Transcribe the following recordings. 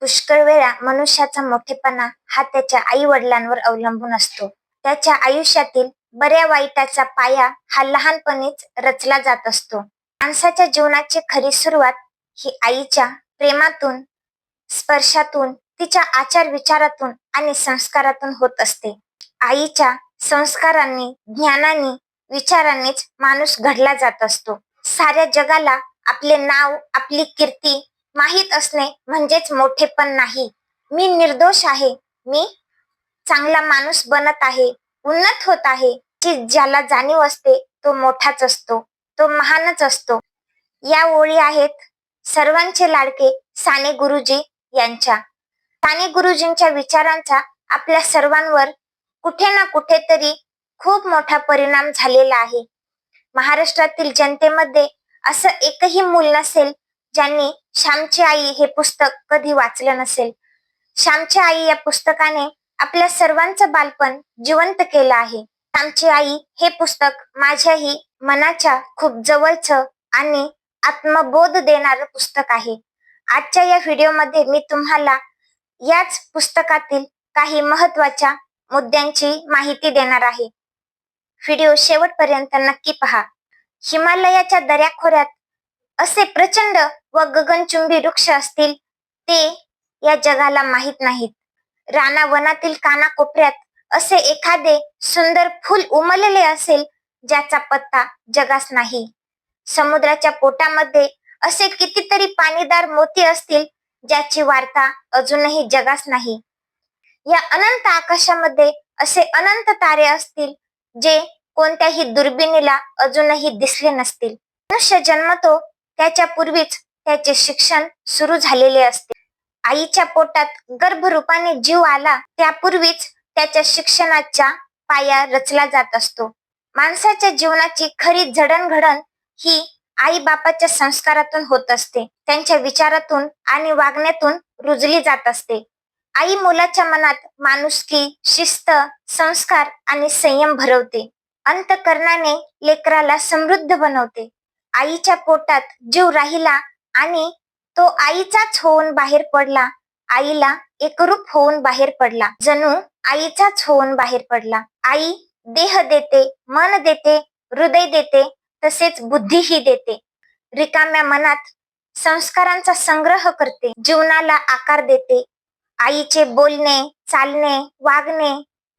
पुष्कळ वेळा मनुष्याचा मोठेपणा हा त्याच्या आई वडिलांवर अवलंबून असतो. त्याच्या आयुष्यातील बऱ्या वाईटाचा पाया हा लहानपणीच रचला जात असतो. माणसाच्या जीवनाची खरी सुरुवात ही आईच्या प्रेमातून, स्पर्शातून, तिच्या आचार विचारातून आणि संस्कारातून होत असते. आईच्या संस्कारांनी, ज्ञानाने, विचारांनीच माणूस घडला जात असतो. साऱ्या जगाला आपले नाव, आपली कीर्ती माहीत असणे म्हणजेच मोठेपण नाही. मी निर्दोष आहे, मी चांगला माणूस बनत आहे, उन्नत होत आहे, ज्याला जाणीव असते तो मोठाच असतो, तो महानच असतो. या ओळी आहेत सर्वांचे लाडके साने गुरुजी यांच्या. साने गुरुजींच्या विचारांचा आपल्या सर्वांवर कुठे ना कुठेतरी खूप मोठा परिणाम झालेला आहे. महाराष्ट्रातील जनतेमध्ये असं एकही मूल नसेल ज्यांनी श्यामची आई हे पुस्तक कधी वाचलं नसेल. श्यामची आई या पुस्तकाने आपल्या सर्वांचं बालपण जिवंत केलं आहे. श्यामची आई हे पुस्तक माझ्याही मनाच्या खूप जवळचं आणि आत्मबोध देणारं पुस्तक आहे. आजच्या या व्हिडिओमध्ये मी तुम्हाला याच पुस्तकातील काही महत्वाच्या मुद्द्यांची माहिती देणार आहे. व्हिडिओ शेवटपर्यंत नक्की पहा. हिमालयाच्या दऱ्याखोऱ्यात असे प्रचंड व गगनचुंबी वृक्ष असतील ते या जगाला माहीत नाहीत. रानावनातील कानाकोपऱ्यात असे एखादे सुंदर फूल उमलले असेल ज्याचा पत्ता जगास नाही. समुद्राच्या पोटामध्ये असे कितीतरी पाणीदार मोती असतील ज्याची वार्ता अजूनही जगास नाही. या अनंत आकाशामध्ये असे अनंत तारे असतील जे कोणत्याही दुर्बिणीला अजूनही दिसले नसतील. मनुष्य जन्मतो त्याच्या पूर्वीच त्याचे शिक्षण सुरू झालेले असते. आईच्या पोटात गर्भरूपाने जीव आला त्यापूर्वीच त्याच्या शिक्षणाचा पाया रचला जात असतो. माणसाच्या जीवनाची खरी जडणघडण ही आई बापाच्या संस्कारातून होत असते, त्यांच्या विचारातून आणि वागण्यातून रुजली जात असते. आई मुलाच्या मनात माणुसकी, शिस्त, संस्कार आणि संयम भरवते. अंतःकरणाने लेकराला समृद्ध बनवते. आईच्या पोटात जीव राहिला आणि तो आईचाच होऊन बाहेर पडला. आईला एकरूप होऊन बाहेर पडला, जणू आईचाच होऊन बाहेर पडला. आई देह देते, मन देते, हृदय देते, तसेच बुद्धीही देते. रिकाम्या मनात संस्कारांचा संग्रह करते, जीवनाला आकार देते. आईचे बोलणे, चालणे, वागणे,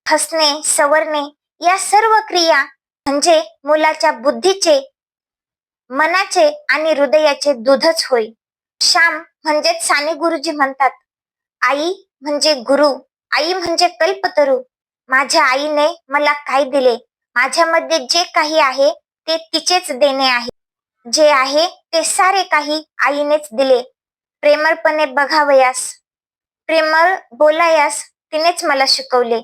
हसणे, सवरणे या सर्व क्रिया म्हणजे मुलाच्या बुद्धीचे, मनाचे आणि हृदयाचे दूधच होय. श्याम म्हणजेच साने गुरुजी म्हणतात, आई म्हणजे गुरु, आई म्हणजे कल्पतरू. माझ्या आईने मला काय दिले? माझ्यामध्ये जे काही आहे ते तिचेच देणे आहे. जे आहे ते सारे काही आईनेच दिले. प्रेमळपणे बघावयास, प्रेमळ बोलायास तिनेच मला शिकवले.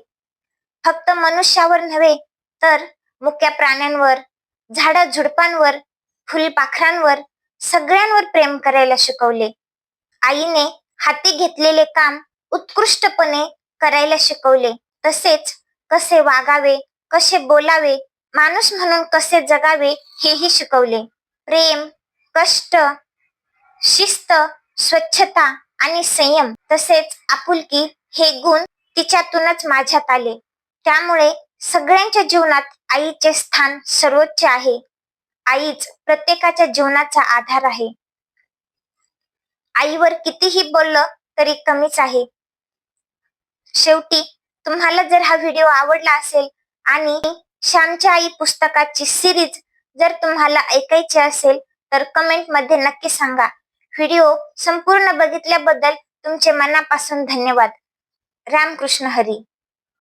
फक्त मनुष्यावर नव्हे तर मुक्या प्राण्यांवर, झाडा झुडपांवर, फुलपाखरांवर सगळ्यांवर प्रेम करायला शिकवले. आईने हाती घेतलेले काम उत्कृष्टपणे करायला शिकवले. तसेच कसे वागावे, कसे बोलावे, माणूस म्हणून कसे जगावे हेही शिकवले. प्रेम, कष्ट, शिस्त, स्वच्छता आणि संयम तसेच आपुलकी हे गुण तिच्यातूनच माझ्यात आले. त्यामुळे सगळ्यांच्या जीवनात आईचे स्थान सर्वोच्च आहे. आईच प्रत्येकाच्या जीवनाचा आधार आहे. आईवर कितीही बोललं तरी कमीच आहे. शेवटी तुम्हाला जर हा व्हिडिओ आवडला असेल आणि श्यामची आई पुस्तकाची सिरीज जर तुम्हाला ऐकायची असेल तर कमेंट मध्ये नक्की सांगा. व्हिडिओ संपूर्ण बघितल्याबद्दल तुमचे मनापासून धन्यवाद. रामकृष्ण हरी.